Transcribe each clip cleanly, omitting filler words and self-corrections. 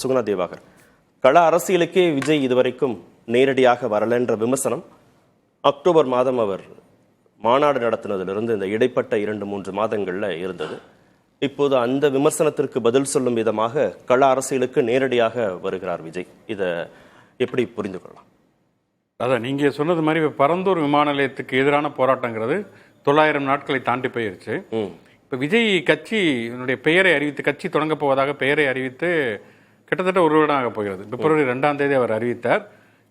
சுகுணா தேவாகர், கள அரசியலுக்கே விஜய் இதுவரைக்கும் நேரடியாக வரலன்ற விமர்சனம் அக்டோபர் மாதம் அவர் மாநாடு நடத்தினதிலிருந்து இந்த இடைப்பட்ட 2-3 மாதங்கள்ல இருந்தது. இப்போது அந்த விமர்சனத்திற்கு பதில் சொல்லும் விதமாக கள அரசியலுக்கு நேரடியாக வருகிறார் விஜய். இதை எப்படி புரிந்து கொள்ளலாம்? அதான் நீங்க சொன்னது மாதிரி பரந்தூர் விமான நிலையத்துக்கு எதிரான போராட்டங்கிறது 900 நாட்களை தாண்டி போயிருச்சு. இப்போ விஜய் கட்சி பெயரை அறிவித்து, கட்சி தொடங்க போவதாக பெயரை அறிவித்து கிட்டத்தட்ட 1 வருடம் ஆக போகிறது. பிப்ரவரி 2ஆம் தேதி அவர் அறிவித்தார்.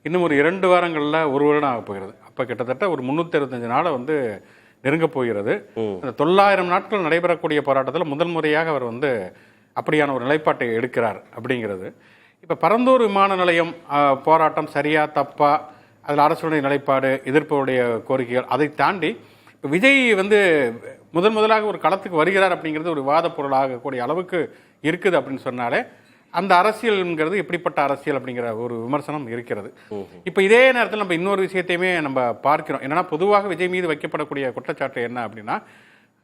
இன்னும் ஒரு 2 வாரங்களில் 1 வருடம் ஆக போகிறது. அப்போ கிட்டத்தட்ட ஒரு 365 நாளை நெருங்க போகிறது. அந்த 900 நாட்கள் நடைபெறக்கூடிய போராட்டத்தில் முதல் முறையாக அவர் அப்படியான ஒரு நிலைப்பாட்டை எடுக்கிறார் அப்படிங்கிறது. இப்போ பரந்தூர் விமான நிலையம் போராட்டம் சரியா தப்பா, அதில் அரசுடைய நிலைப்பாடு, எதிர்ப்புடைய கோரிக்கைகள், அதை தாண்டி இப்போ விஜய் முதலாக ஒரு களத்துக்கு வருகிறார் அப்படிங்கிறது ஒரு விவாத பொருளாகக்கூடிய அளவுக்கு இருக்குது அப்படின்னு சொன்னாலே அந்த அரசியல்ங்கிறது எப்படிப்பட்ட அரசியல் அப்படிங்கிற ஒரு விமர்சனம் இருக்கிறது. இப்போ இதே நேரத்தில் நம்ம இன்னொரு விஷயத்தையுமே நம்ம பார்க்கிறோம். என்னன்னா, பொதுவாக விஜய் மீது வைக்கப்படக்கூடிய குற்றச்சாட்டு என்ன அப்படின்னா,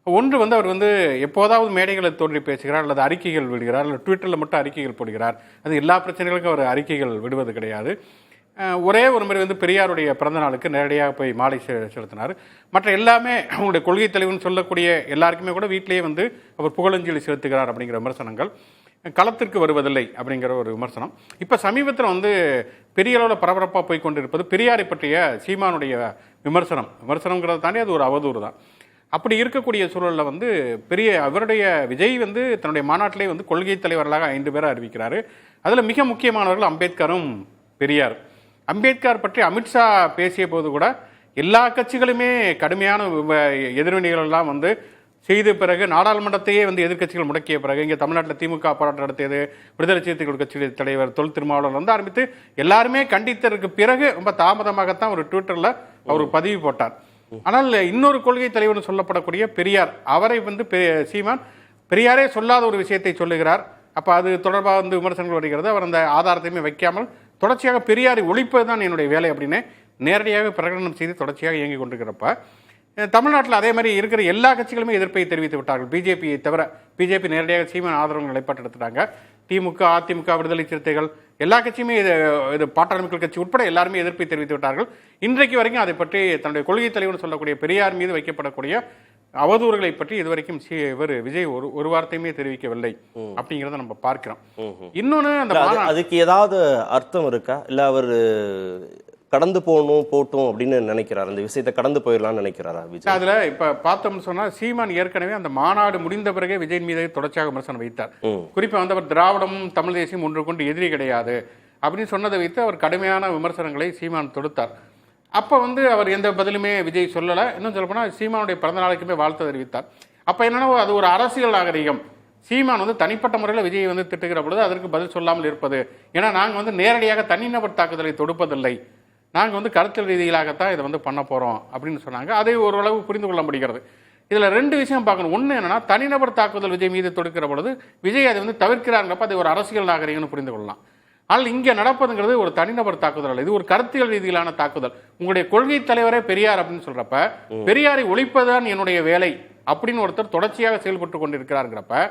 ஒன்று அவர் எப்போதாவது மேடைகளை தோன்றி பேசுகிறார், அல்லது அறிக்கைகள் விடுகிறார், அல்லது ட்விட்டரில் மட்டும் அறிக்கைகள் போடுகிறார். அது எல்லா பிரச்சனைகளுக்கும் அவர் அறிக்கைகள் விடுவது கிடையாது. ஒரே ஒரு முறை பெரியாருடைய பிறந்த நாளுக்கு நேரடியாக போய் மாலை செலுத்தினார். மற்ற எல்லாமே அவங்களுடைய கொள்கை தலைவர்னு சொல்லக்கூடிய எல்லாருக்குமே கூட வீட்டிலேயே அவர் புகழஞ்சலி செலுத்துகிறார் அப்படிங்கிற விமர்சனங்கள், களத்திற்கு வருவதில்லை அப்படிங்கிற ஒரு விமர்சனம். இப்போ சமீபத்தில் பெரிய அளவில் பரபரப்பாக போய் கொண்டிருப்பது பெரியாரை பற்றிய சீமானுடைய விமர்சனங்கிறத தாண்டி அது ஒரு அவதூறு தான். அப்படி இருக்கக்கூடிய சூழலில் அவருடைய விஜய் தன்னுடைய மாநாட்டிலே கொள்கை தலைவர்களாக 5 பேரை அறிவிக்கிறாரு. அதில் மிக முக்கியமானவர்கள் அம்பேத்கரும் பெரியார். அம்பேத்கர் பற்றி அமித்ஷா பேசிய போது கூட எல்லா கட்சிகளுமே கடுமையான எதிர்வினைகள் எல்லாம் செய்த பிறகு, நாடாளுமன்றத்தையே எதிர்கட்சிகள் முடக்கிய பிறகு, இங்கே தமிழ்நாட்டில் திமுக போராட்டம் நடத்தியது, விடுதலை சிறுத்தைகள் கட்சி தலைவர் தொல் திருமாவளவன் ஆரம்பித்து எல்லாருமே கண்டித்ததற்கு பிறகு ரொம்ப தாமதமாகத்தான் ஒரு ட்விட்டரில் அவர் பதிவு போட்டார். ஆனால் இன்னொரு கொள்கை தலைவர் சொல்லப்படக்கூடிய பெரியார், அவரை சீமான் பெரியாரே சொல்லாத ஒரு விஷயத்தை சொல்லுகிறார். அப்போ அது தொடர்பாக விமர்சனங்கள் வருகிறது. அவர் அந்த ஆதாரத்தையுமே வைக்காமல் தொடர்ச்சியாக பெரியாரை ஒழிப்பது தான் என்னுடைய வேலை அப்படின்னு நேரடியாக பிரகடனம் செய்து தொடர்ச்சியாக இயங்கி கொண்டிருக்கிறப்ப, தமிழ்நாட்டில் அதே மாதிரி இருக்கிற எல்லா கட்சிகளுமே எதிர்ப்பை தெரிவித்து விட்டார்கள். பிஜேபியை தவிர, பிஜேபி நேரடியாக சீமான் ஆதரவு நிலைப்பாட்டு எடுத்துட்டாங்க. திமுக, அதிமுக, விடுதலை சிறுத்தைகள் எல்லா கட்சியுமே இது பாட்டாளி மக்கள் கட்சி உட்பட எல்லாருமே எதிர்ப்பை தெரிவித்து விட்டார்கள். இன்றைக்கு வரைக்கும் அதை பற்றி தன்னுடைய கொள்கை தலைவர் சொல்லக்கூடிய பெரியார் மீது வைக்கப்படக்கூடிய அவதூறுகளை பற்றி இதுவரைக்கும் விஜய் ஒரு வார்த்தையுமே தெரிவிக்கவில்லை அப்படிங்கிறத நம்ம பார்க்கிறோம். இன்னொன்னு, அதுக்கு ஏதாவது அர்த்தம் இருக்கா? இல்ல அவர் கடந்து போட்டும் அப்படின்னு நினைக்கிறார், அந்த விஷயத்தை கடந்து போயிடலாம்னு நினைக்கிறாரா விஜய்? அதுல இப்ப பார்த்தோம்னு சொன்னா, சீமான் ஏற்கனவே அந்த மாநாடு முடிந்த பிறகே விஜய் மீது தொடர்ச்சியாக விமர்சனம் வைத்தார். குறிப்பா அவர் திராவிடமும் தமிழ் தேசியம் ஒன்று கொண்டு எதிரி கிடையாது அப்படின்னு சொன்னதை வைத்து அவர் கடுமையான விமர்சனங்களை சீமான் தொடுத்தார். அப்போ அவர் எந்த பதிலுமே விஜய் சொல்லலை. இன்னும் சொல்லப்போனால் சீமானுடைய பிறந்த நாளைக்குமே வாழ்த்து தெரிவித்தார். அப்போ என்னன்னா, அது ஒரு அரசியல் நாகரிகம். சீமான் தனிப்பட்ட முறையில் விஜய் திட்டுகிற பொழுது அதற்கு பதில் சொல்லாமல் இருப்பது. ஏன்னா நாங்கள் நேரடியாக தனிநபர் தாக்குதலை தொடுப்பதில்லை, நாங்கள் கருத்தியல் ரீதியிலாகத்தான் இதை பண்ண போகிறோம் அப்படின்னு சொன்னாங்க. அதை ஓரளவு புரிந்து கொள்ள முடிகிறது. இதில் 2 விஷயம் பார்க்கணும். ஒன்று என்னன்னா, தனிநபர் தாக்குதல் விஜய் மீது தொடுக்கிற பொழுது விஜய் அதை தவிர்க்கிறாங்கிறப்ப அது ஒரு அரசியல் நாகரிகம்னு புரிந்து கொள்ளலாம். ஆனால் இங்கே நடப்பதுங்கிறது ஒரு தனிநபர் தாக்குதல் அல்ல, இது ஒரு கருத்தியல் ரீதியிலான தாக்குதல். உங்களுடைய கொள்கை தலைவரே பெரியார் அப்படின்னு சொல்றப்ப, பெரியாரை ஒழிப்பதுதான் என்னுடைய வேலை அப்படின்னு ஒருத்தர் தொடர்ச்சியாக செயல்பட்டு கொண்டிருக்கிறாருங்கிறப்ப,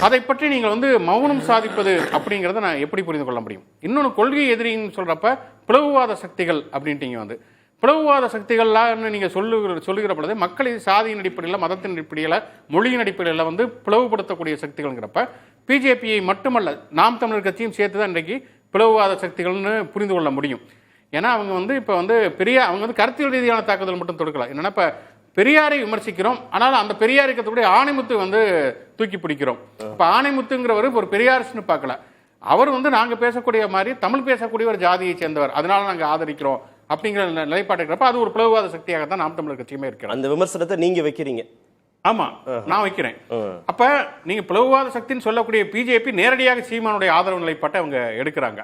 அதை பற்றி நீங்கள் மௌனம் சாதிப்பது அப்படிங்கிறத நான் எப்படி புரிந்து கொள்ள முடியும்? இன்னொன்று, கொள்கை எதிரின்னு சொல்றப்ப பிளவுவாத சக்திகள் அப்படின்ட்டு பிளவுவாத சக்திகள்லாம் நீங்கள் சொல்லுகிற பொழுது மக்களை சாதியின் அடிப்படையில், மதத்தின் அடிப்படையில், மொழியின் அடிப்படையில் பிளவுபடுத்தக்கூடிய சக்திகள்ங்கிறப்ப, பிஜேபியை மட்டுமல்ல நாம் தமிழர் கட்சியும் சேர்த்து தான் இன்றைக்கு பிளவுவாத சக்திகள்னு புரிந்து கொள்ள முடியும். ஏன்னா அவங்க இப்போ பெரியார், அவங்க கருத்தியல் ரீதியான தாக்குதல் மட்டும் தொடுக்கலாம். என்னன்னா, இப்போ பெரியாரை விமர்சிக்கிறோம், ஆனால் அந்த பெரியாரை கத்தக்கூடிய ஆணைமுத்து தூக்கி பிடிக்கிறோம். இப்போ ஆணைமுத்துங்கிறவர் ஒரு பெரியாரிஸ்ட்னு பார்க்கல, அவர் நாங்கள் பேசக்கூடிய மாதிரி தமிழ் பேசக்கூடிய ஒரு ஜாதியை சேர்ந்தவர், அதனால நாங்கள் ஆதரிக்கிறோம் அப்படிங்கிற நிலைப்பாடு இருக்கிறப்ப அது ஒரு பிளவுவாத சக்தியாகத்தான் நாம் தமிழர் கட்சியுமே இருக்கிறோம். அந்த விமர்சனத்தை நீங்க வைக்கிறீங்க? ஆமா, நான் வைக்கிறேன். அப்ப நீங்க பிளவுவாத சக்தின்னு சொல்லக்கூடிய பிஜேபி நேரடியாக சீமானுடைய ஆதரவு நிலைப்பாட்டை அவங்க எடுக்கிறாங்க.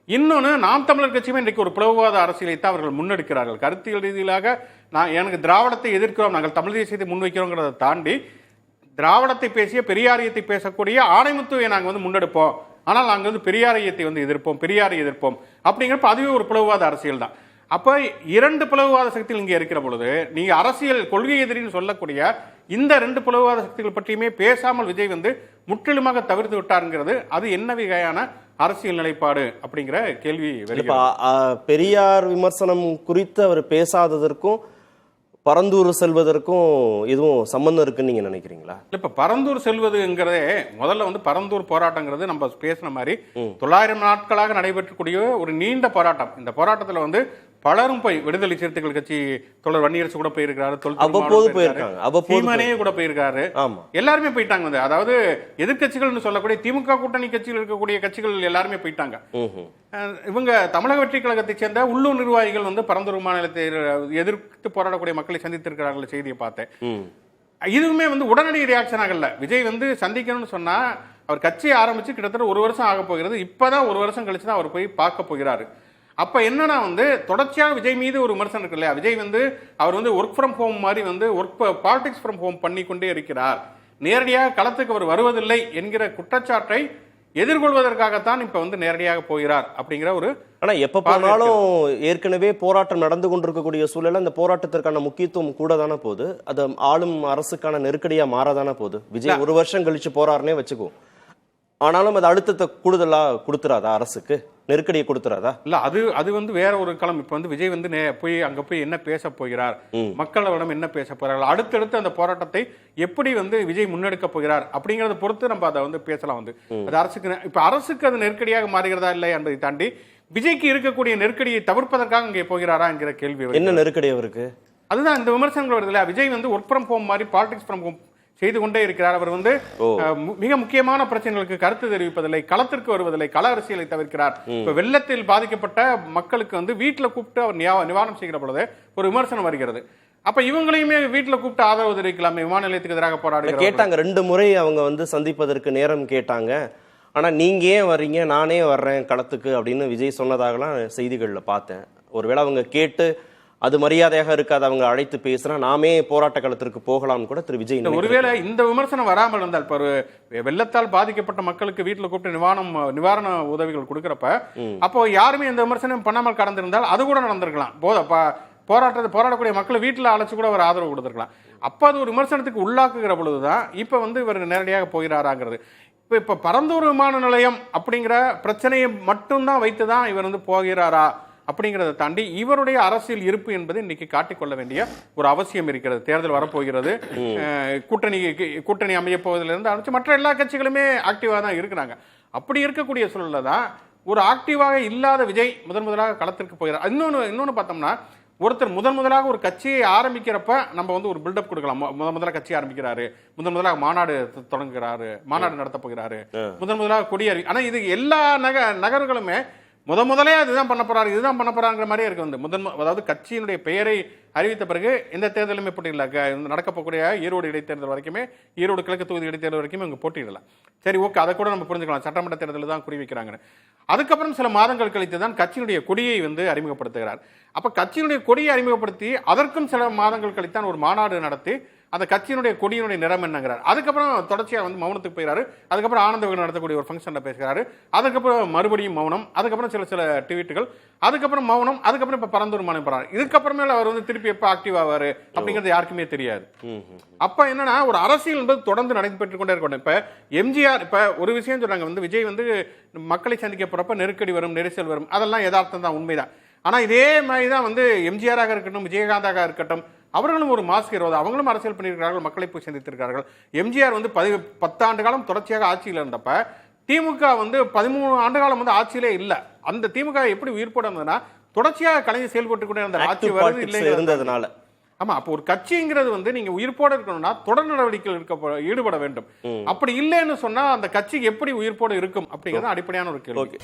இன்னொன்று, நாம் தமிழர் கட்சியுமே இன்றைக்கு ஒரு பிளவுவாத அரசியலை தான் அவர்கள் முன்னெடுக்கிறார்கள். கருத்தியல் ரீதியிலாக எனக்கு திராவிடத்தை எதிர்க்கிறோம், நாங்கள் தமிழ் தேசியத்தை முன்வைக்கிறோங்கிறத தாண்டி திராவிடத்தை பேசிய பெரியாரியத்தை பேசக்கூடிய ஆணைமுத்துவை நாங்கள் முன்னெடுப்போம், ஆனால் நாங்கள் பெரியாரியத்தை எதிர்ப்போம், பெரியாரை எதிர்ப்போம் அப்படிங்கிறப்ப அதுவே ஒரு பிளவுவாத அரசியல் தான். அப்போ 2 பிளவுவாத சக்திகள் இங்கே இருக்கிற பொழுது நீங்கள் அரசியல் கொள்கை எதிரின்னு சொல்லக்கூடிய இந்த 2 பிளவுவாத சக்திகள் பற்றியுமே பேசாமல் விஜய் முற்றிலுமாக தவிர்த்து விட்டாருங்கிறது அது என்ன வகையான அரசியல் நிலைப்பாடு அப்படிங்கிற கேள்வி இப்ப பெரியார் விமர்சனம் குறித்து அவர் பேசாததற்கும் பரந்தூர் செல்வதற்கும் எதுவும் சம்பந்தம் இருக்குன்னு நீங்க நினைக்கிறீங்களா? இப்ப பரந்தூர் செல்வதுங்கிறதே முதல்ல வந்து பரந்தூர் போராட்டங்கிறது நம்ம பேசின மாதிரி 900 நாட்களாக நடைபெற்றக்கூடிய ஒரு நீண்ட போராட்டம். இந்த போராட்டத்துல வந்து பலரும் போய் விடுதலை சிறுத்தைகள் கட்சி தோழர் வன்னியரசு கூட போயிருக்காரு, சீமானே கூட போயிருக்காரு, எல்லாருமே போயிட்டாங்க. வந்து அதாவது எதிர்கட்சிகள்னு சொல்லக்கூடிய திமுக கூட்டணி கட்சியில் இருக்கக்கூடிய கட்சிகள் எல்லாருமே போயிட்டாங்க. இவங்க தமிழக வெற்றி கழகத்தை சேர்ந்த உள்ளூர் நிர்வாகிகள் வந்து பரந்தூர் விமான நிலையத்தை எதிர்த்து போராடக்கூடிய மக்களை சந்தித்திருக்கிறார்கள் செய்தியை பார்த்தேன். இதுவுமே வந்து உடனடி ரியாக்ஷன் ஆகல. விஜய் வந்து சந்திக்கணும்னு சொன்னா அவர் கட்சியை ஆரம்பிச்சு கிட்டத்தட்ட 1 வருஷம் ஆக போகிறது. இப்பதான் 1 வருஷம் கழிச்சு தான் அவர் போய் பார்க்க போகிறாரு. அப்ப என்னன்னா வந்து தொடர்ச்சியாக விஜய் மீது ஒரு விமர்சனம் இருக்கு இல்லையா? விஜய் வந்து அவர் வந்து ஒர்க் ஃப்ரம் ஹோம் மாதிரி வந்து பாலிடிக்ஸ் ஃப்ரம் ஹோம் பண்ணி கொண்டே இருக்கிறார், நேரடியாக களத்துக்கு அவர் வருவதில்லை என்கிற குற்றச்சாட்டை எதிர்கொள்வதற்காகத்தான் இப்ப வந்து நேரடியாக போகிறார் அப்படிங்கிற ஒரு. ஆனா எப்ப போனாலும் ஏற்கனவே போராட்டம் நடந்து கொண்டிருக்கக்கூடிய சூழல அந்த போராட்டத்திற்கான முக்கியத்துவம் கூட தானே போகுது. அது ஆளும் அரசுக்கான நெருக்கடியா மாறதானே போகுது. விஜய் 1 வருஷம் கழிச்சு போறாருன்னே வச்சுக்குவோம். ஆனாலும் அது அழுத்தத்தை கூடுதலா கொடுத்துறாதா, அரசுக்கு நெருக்கடியை கொடுத்துறாதா? இல்ல அது வந்து வேற ஒரு களம். இப்ப வந்து விஜய் வந்து போய் அங்க போய் என்ன பேச போகிறார், மக்களிடம் என்ன பேச போகிறார்கள், அடுத்தடுத்து அந்த போராட்டத்தை எப்படி வந்து விஜய் முன்னெடுக்க போகிறார் அப்படிங்கறத பொறுத்து நம்ம அதை வந்து பேசலாம். வந்து அது அரசுக்கு இப்ப அரசுக்கு அது நெருக்கடியாக மாறுகிறதா இல்லை என்பதை தாண்டி விஜய்க்கு இருக்கக்கூடிய நெருக்கடியை தவிர்ப்பதற்காக இங்கே போகிறாரா என்கிற கேள்வி. என்ன நெருக்கடி அவருக்கு? அதுதான் இந்த விமர்சனங்கள் வருது இல்லையா? விஜய் வந்து ஒர்க் ஃப்ரம் ஹோம் மாதிரி பாலிடிக்ஸ் ஃப்ரம் ஹோம் செய்து கொண்டே இருக்கிறார். அவர் வந்து மிக முக்கியமான பிரச்சனைகளுக்கு கருத்து தெரிவிப்பதில்லை, களத்திற்கு வருவதில்லை, கள அரசியலை தவிர்க்கிறார். இப்ப வெள்ளத்தில் பாதிக்கப்பட்ட மக்களுக்கு வந்து வீட்டுல கூப்பிட்டு அவர் நிவாரணம் செய்கிற பொழுது ஒரு விமர்சனம் வருகிறது. அப்ப இவங்களையுமே வீட்டுல கூப்பிட்டு ஆதரவு தெரிவிக்கலாமே, விமான நிலையத்துக்கு எதிராக போராடி கேட்டாங்க. 2 முறை அவங்க வந்து சந்திப்பதற்கு நேரம் கேட்டாங்க. ஆனா நீங்க ஏன் வர்றீங்க, நானே வர்றேன் களத்துக்கு அப்படின்னு விஜய் சொன்னதாகலாம் செய்திகள்ல பார்த்தேன். ஒருவேளை அவங்க கேட்டு அது மரியாதையாக இருக்காது, அவங்க அழைத்து பேசுறா நாமே போராட்ட களத்திற்கு போகலாம்னு கூட திரு விஜய். ஒருவேளை இந்த விமர்சனம் வராமல் இருந்தால், இப்ப வெள்ளத்தால் பாதிக்கப்பட்ட மக்களுக்கு வீட்டுல கூப்பிட்டு நிவாரண உதவிகள் கொடுக்கறப்ப அப்போ யாருமே இந்த விமர்சனம் பண்ணாமல் கடந்திருந்தால் அது கூட நடந்திருக்கலாம். போராடக்கூடிய மக்களை வீட்டுல அழைச்சு கூட ஒரு ஆதரவு கொடுத்திருக்கலாம். அப்ப அது ஒரு விமர்சனத்துக்கு உள்ளாக்குகிற பொழுதுதான் இப்ப வந்து இவர் நேரடியாக போகிறாராங்கிறது. இப்ப பரந்தூர் விமான நிலையம் அப்படிங்கிற பிரச்சனையை மட்டும்தான் வைத்துதான் இவர் வந்து போகிறாரா அப்படிங்கிறத தாண்டி இவருடைய அரசியல் இருப்பு என்பதை இன்னைக்கு காட்டிக்கொள்ள வேண்டிய ஒரு அவசியம் இருக்கிறது. தேர்தல் வரப்போகிறது, கூட்டணி அமைய போவதிலிருந்து ஆரம்பிச்சு மற்ற எல்லா கட்சிகளுமே ஆக்டிவா தான் இருக்கிறாங்க. அப்படி இருக்கக்கூடிய சூழல்ல தான் ஒரு ஆக்டிவாக இல்லாத விஜய் முதலாக களத்திற்கு போகிறார். இன்னொன்னு பார்த்தோம்னா, ஒருத்தர் முதலாக ஒரு கட்சியை ஆரம்பிக்கிறப்ப நம்ம வந்து ஒரு பில்டப் கொடுக்கலாம். முதல்ல கட்சி ஆரம்பிக்கிறாரு, முதலாக மாநாடு தொடங்குகிறாரு, மாநாடு நடத்த போகிறாரு, முதலாக கொடியேறி. ஆனா இது எல்லா நகர்களுமே முதலே அதுதான் பண்ண போறாரு, இதுதான் பண்ண போறாங்கிற மாதிரியே இருக்கு. வந்து அதாவது கட்சியினுடைய பெயரை அறிவித்த பிறகு எந்த தேர்தலுமே போட்டியிடல. நடக்க போகக்கூடிய ஈரோடு இடைத்தேர்தல் வரைக்குமே, ஈரோடு கிழக்கு தொகுதி இடைத்தேர்தல் வரைக்குமே இவங்க போட்டியிடல. சரி, ஓகே, அதை கூட நம்ம புரிஞ்சுக்கலாம், சட்டமன்ற தேர்தலில் தான் குறிவிக்கிறாங்க. அதுக்கப்புறம் சில மாதங்கள் கழித்து தான் கட்சியினுடைய கொடியை வந்து அறிமுகப்படுத்துகிறார். அப்ப கட்சியினுடைய கொடியை அறிமுகப்படுத்தி அதற்கும் சில மாதங்கள் கழித்தான் ஒரு மாநாடு நடத்தி அந்த கட்சியினுடைய கொடியினுடைய நிறம் என்னங்கிறார். அதுக்கப்புறம் தொடர்ச்சியா வந்து மௌனத்துக்கு போயிறாரு. அதுக்கப்புறம் ஆனந்த விகடன் நடத்தக்கூடிய ஒரு ஃபங்க்ஷன்ல பேசுகிறாரு. அதுக்கப்புறம் மறுபடியும் மௌனம், அதுக்கப்புறம் சில ட்வீட்டுகள், அதுக்கப்புறம் மௌனம், அதுக்கப்புறம் இப்ப பரந்தூர் மாநிலம் போறாரு. இதுக்கப்புறமே அவர் வந்து திருப்பி எப்ப ஆக்டிவ் ஆவாரு அப்படிங்கிறது யாருக்குமே தெரியாது. அப்ப என்னன்னா, ஒரு அரசியல் என்பது தொடர்ந்து நடைபெற்றுக் கொண்டே இருக்கணும். இப்ப எம்ஜிஆர் இப்ப ஒரு விஷயம் சொல்றாங்க, வந்து விஜய் வந்து மக்களை சந்திக்க போறப்ப நெருக்கடி வரும், நெரிசல் வரும், அதெல்லாம் யதார்த்தம் தான், உண்மைதான். ஆனா இதே மாதிரிதான் வந்து எம்ஜிஆராக இருக்கட்டும், விஜயகாந்தாக இருக்கட்டும், அவர்களும் ஒரு மாஸ்க் இருவது, அவங்களும் அரசியல் பண்ணியிருக்கிறார்கள், மக்களை போய் சந்தித்திருக்கிறார்கள். எம்ஜிஆர் வந்து 10 ஆண்டு காலம் தொடர்ச்சியாக ஆட்சியில் இருந்தப்ப திமுக வந்து 13 ஆண்டு காலம் வந்து ஆட்சியிலே இல்ல. அந்த திமுக எப்படி உயிர்ப்போட இருந்ததுன்னா தொடர்ச்சியாக கலைஞர் செயல்பட்டு கொண்டே இருந்த ஆட்சி வருது இல்லை இருந்ததுனால. ஆமா, அப்போ ஒரு கட்சிங்கிறது வந்து நீங்க உயிர்ப்போட இருக்கணும்னா தொடர் நடவடிக்கைகள் ஈடுபட வேண்டும். அப்படி இல்லைன்னு சொன்னா அந்த கட்சி எப்படி உயிர்ப்போட இருக்கும் அப்படிங்கிறது அடிப்படையான ஒரு கேள்வி.